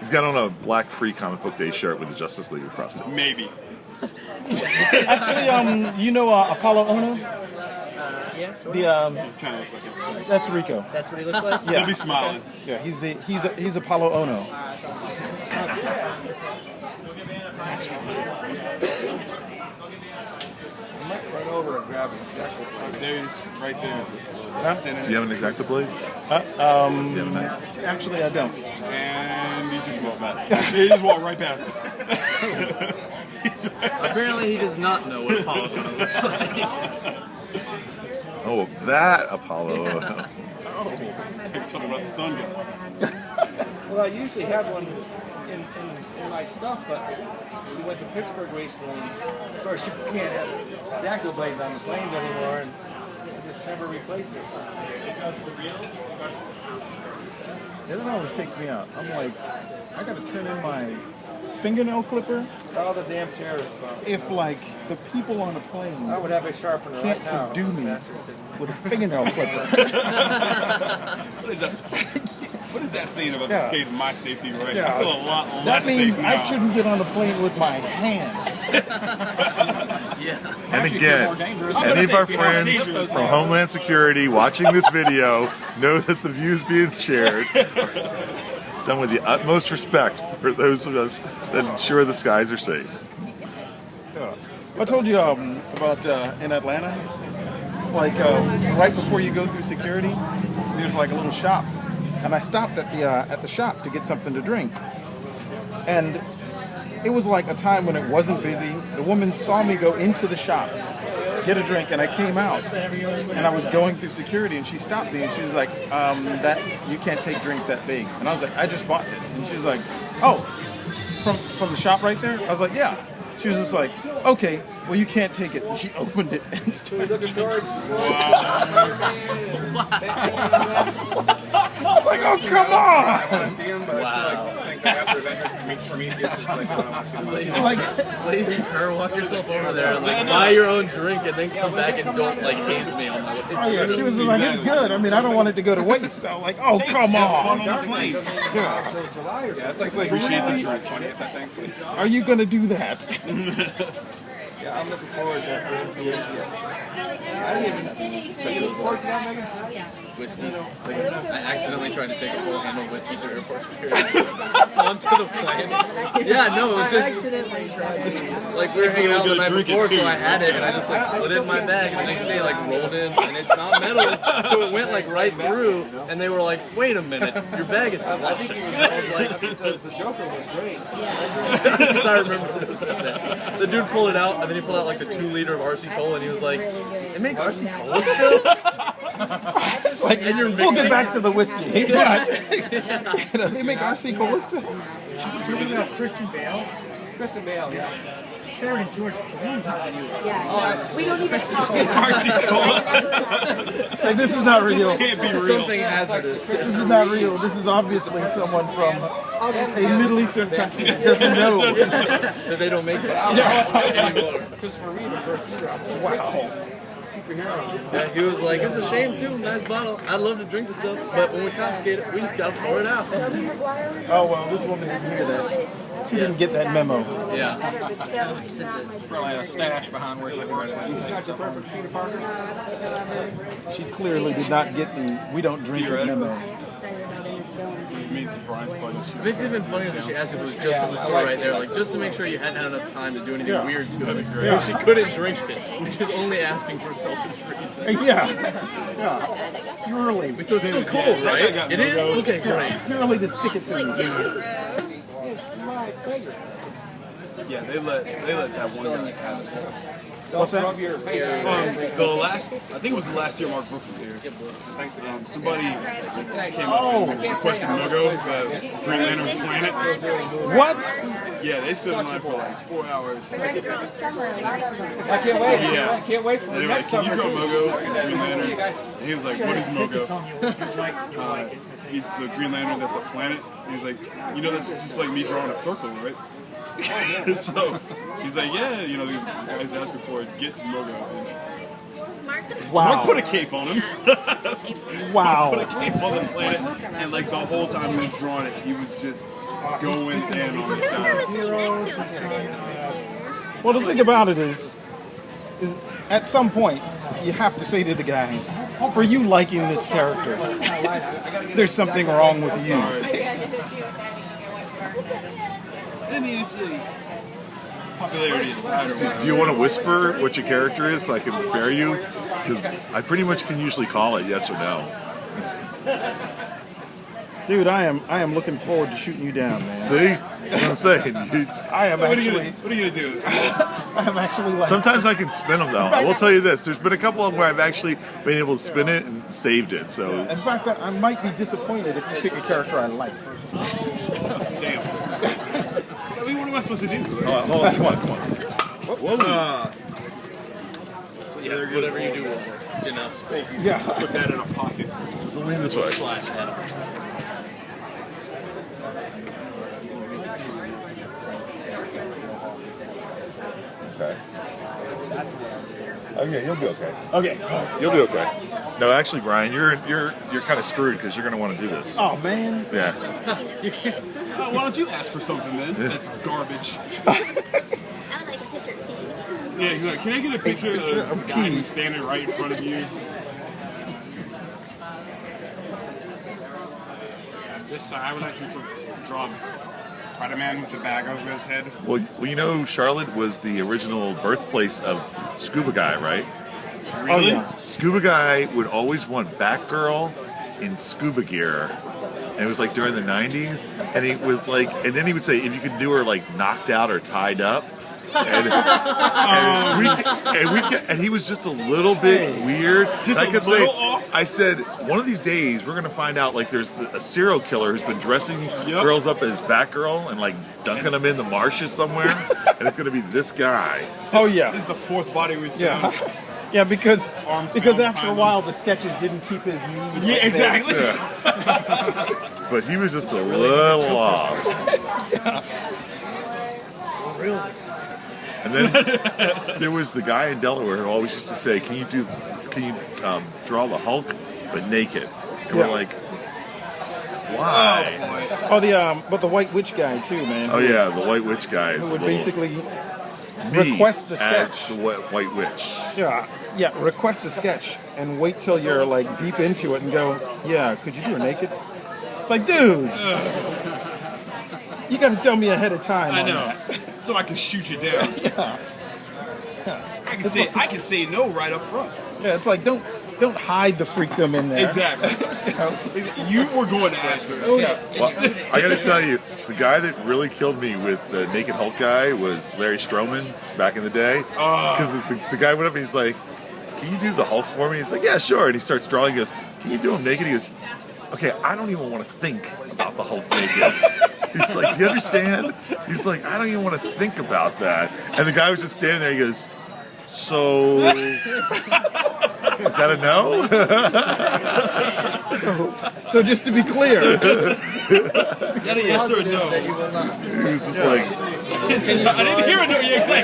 He's got on a black Free Comic Book Day shirt with the Justice League across it. Maybe. Actually, you know Apollo Ono? Yeah, sort The Kind of looks like it. that's Rico. That's what he looks like? He'll be smiling. Yeah, he's Apollo Ono. I might run over and grab an exacto blade. There he is, right there. Do you have an Exacto blade? Do you have a knife? Actually, I don't. And he just missed it. He just walked right past it. Apparently he does not know what Apollo Ono looks like. Oh, that Apollo. Talking about the sun guy. Well, I usually have one in my stuff, but we went to Pittsburgh recently. Of course, you can't have exacto blades on the planes anymore, and I just never replaced it. That always takes me out. I'm like, I gotta turn in my fingernail clipper. It's all the damn terrorists' fault. If like the people on a plane I would have a sharpener can't right now. subdue me with a fingernail clipper. What is that saying about the state of my safety right Yeah. now? I feel a lot That less means safe I now. shouldn't get on a plane with my hands. And again, any of our friends from Homeland Security watching this video know that the views being shared are done with the utmost respect for those of us that ensure the skies are safe. I told you about in Atlanta, like right before you go through security, there's like a little shop, and I stopped at the shop to get something to drink, and it was like a time when it wasn't busy. The woman saw me go into the shop, get a drink, and I came out, and I was going through security, and she stopped me, and she was like, "That you can't take drinks that big," and I was like, "I just bought this," and she was like, "Oh, from the shop right there?" I was like, "Yeah." She was just like, "Okay, well you can't take it," and she opened it and started drinking. I was like, "Oh, come on!" I want to see him, but I think that after Avengers Prometheus is like, I don't want to see him. Lazy turn, walk yourself over there and like buy your own drink and then come back and don't like haze me on my way. Oh yeah, she was just like, "It's good." I mean, I don't want it to go to waste. So like, "Oh, come on!" On the plane. Yeah. Until July or something. It's like, Appreciate the really? drink. Are you gonna do that? Yeah, I'm looking forward to the atheist. I didn't even. So you look forward to that, Megan? Whiskey. I accidentally tried to take a full handle of whiskey through airport security onto the plane. Yeah, no, it was just like we were hanging out the night before, so I had it and I just like slid it in my bag, and the next day like rolled in, and it's not metal, so it went like right through, and they were like, "Wait a minute, your bag is slush." I was like, Because the Joker was great. because I remember this. The dude pulled it out, and then he pulled out like the 2-liter of RC Cola, and he was like, "They make RC Cola still?" Like, And you're we'll get mixing- back to the whiskey. But, they make RC Cola still. Christian Bale? Christian Bale, yeah. Yeah, we don't even RC Cola. Like, this is not real. Can't be real. Something hazardous. This is not real. This is obviously someone from a Middle Eastern country that doesn't know. That they don't make that anymore. Christopher Reeve, the first hero. Wow. Superhero. Yeah, he was like, "It's a shame too, nice bottle. I'd love to drink this stuff, but when we confiscate it, we just gotta pour it out." Oh well, this woman didn't hear that. She didn't get that memo. Yeah. Probably had a stash behind where she was. Not the perfect Peter Parker. She clearly did not get the "we don't drink" memo. It means surprise party. It makes it even funnier that she asked if it was just from the store right there, like just to make sure you hadn't had enough time to do anything weird to it. Yeah. She couldn't drink it, which is only asking for selfish reasons. Yeah. Purely. So it's still cool, right? It is? Okay, great. Purely to stick it to me. Yeah, they let that one guy have it. What's that? Rub your face. The last, I think it was the last year Mark Brooks was here. Thanks again. Somebody came up and requested Mogo, the Green Lantern planet. What? Yeah, they stood in line for like 4 hours. I can't wait. Yeah. I can't wait for And the they were like, next "Can you summer. draw Mogo for the Green Lantern?" And he was like, "What is Mogo?" He's the Green Lantern that's a planet. And he's like, "You know, that's just like me drawing a circle, right?" So he's like, "Yeah, you know, the guy's asking for it. Get some Mogo." Wow. Mark put a cape on him. Put Wow. a cape on the planet, and like the whole time he was drawing it, he was just going in on this guy. Well, the thing about it is at some point you have to say to the guy, for you liking this character, there's something wrong with you. I mean, it's a popularity aside or whatever. Do you want to whisper what your character is so I can prepare you? Because I pretty much can usually call it yes or no. Dude, I am looking forward to shooting you down, man. See? That's what I'm saying. I am What are actually, you gonna do? I am actually like, Sometimes I can spin them though. I will tell you this: there's been a couple of them where I've actually been able to spin it and saved it. So in fact, I might be disappointed if you pick a character I like. Damn. I mean, what am I supposed to do? hold on, come on. Whoa. Whatever you do, did not speak. Yeah. Put that in a pocket. So lean this way. Slash head. Okay. Oh yeah, you'll be okay. Okay. You'll be okay. No, actually, Brian, you're kind of screwed because you're going to want to do this. Oh man. Yeah. Why don't you ask for something then? That's garbage. I would like a picture of tea. Yeah, exactly. Can I get a picture of the guy who's standing right in front of you? This side, I would like you to draw Spider-Man with the bag over his head. Well, you know, Charlotte was the original birthplace of Scuba Guy, right? Oh Really? yeah. Scuba Guy would always want Batgirl in scuba gear. And it was like during the 90s. And it was like, and then he would say, if you could do her like knocked out or tied up. And he was just a little bit weird. Just I a kept little saying, off? I said, one of these days we're gonna find out like there's a serial killer who's been dressing Yep. girls up as Batgirl and like dunking them in the marshes somewhere, and it's gonna be this guy. Oh yeah. This is the fourth body we've Yeah. found. Yeah, because Arms because down after a behind while the sketches didn't keep his knee. Yeah, exactly. But he was just a little off. And then there was the guy in Delaware who always used to say, "Can you draw the Hulk but naked?" And we're Yeah. like, "Why?" Oh but the White Witch guy too, man. Oh yeah, the White Witch guy is Who would a little- basically me request the as sketch. the White Witch. Yeah, request a sketch and wait till you're like deep into it and go, yeah, could you do her naked? It's like, dude, you got to tell me ahead of time. I on know. that. So I can shoot you down. I can say no right up front. Yeah, it's like don't hide the freakdom in there. Exactly. You were going to ask for it. Well, I got to tell you, the guy that really killed me with the Naked Hulk guy was Larry Stroman back in the day. Because the guy went up and he's like, "Can you do the Hulk for me?" He's like, "Yeah, sure." And he starts drawing. He goes, "Can you do him naked?" He goes, "Okay, I don't even want to think about the Hulk naked." He's like, "Do you understand?" He's like, "I don't even want to think about that." And the guy was just standing there. He goes, "So, is that a no?" So just to be clear, Is that a yes or a no? That you will not. He was just like, I didn't hear a no. Yeah, exactly.